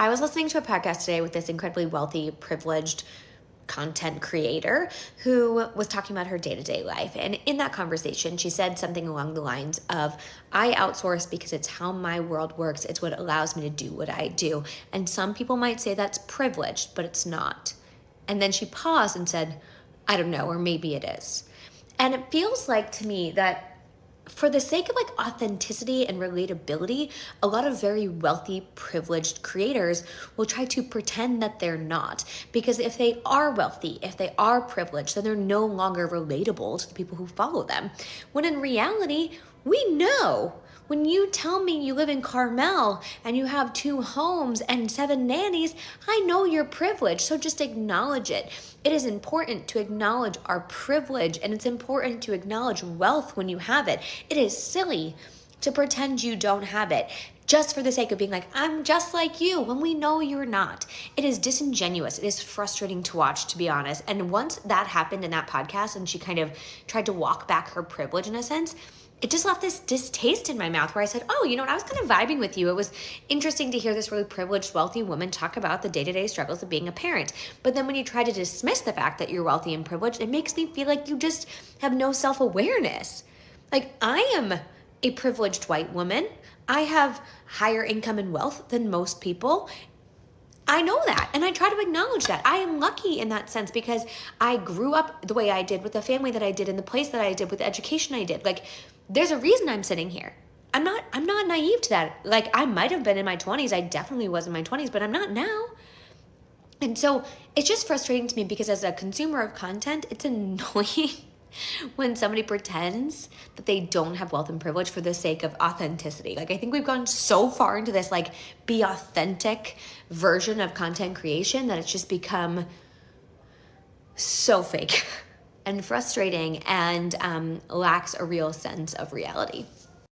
I was listening to a podcast today with this incredibly wealthy, privileged content creator who was talking about her day-to-day life. And in that conversation, she said something along the lines of, I outsource because it's how my world works. It's what allows me to do what I do. And some people might say that's privileged, but it's not. And then she paused and said, I don't know, or maybe it is. And it feels like to me that for the sake of like authenticity and relatability, a lot of very wealthy, privileged creators will try to pretend that they're not. Because if they are wealthy, if they are privileged, then they're no longer relatable to the people who follow them. When in reality, we know. When you tell me you live in Carmel and you have 2 homes and 7 nannies, I know you're privileged, so just acknowledge it. It is important to acknowledge our privilege, and it's important to acknowledge wealth when you have it. It is silly to pretend you don't have it just for the sake of being like, I'm just like you, when we know you're not. It is disingenuous. It is frustrating to watch, to be honest. And once that happened in that podcast and she kind of tried to walk back her privilege in a sense, it just left this distaste in my mouth where I said, oh, you know what, I was kind of vibing with you. It was interesting to hear this really privileged, wealthy woman talk about the day-to-day struggles of being a parent. But then when you try to dismiss the fact that you're wealthy and privileged, it makes me feel like you just have no self-awareness. Like, I am a privileged white woman. I have higher income and wealth than most people. I know that, and I try to acknowledge that. I am lucky in that sense because I grew up the way I did, with the family that I did, in the place that I did, with the education I did. Like, there's a reason I'm sitting here. I'm not naive to that. Like, I might have been in my 20s. I definitely was in my 20s, but I'm not now. And so it's just frustrating to me because as a consumer of content, it's annoying when somebody pretends that they don't have wealth and privilege for the sake of authenticity. Like, I think we've gone so far into this, like, be authentic version of content creation that it's just become so fake and frustrating and lacks a real sense of reality.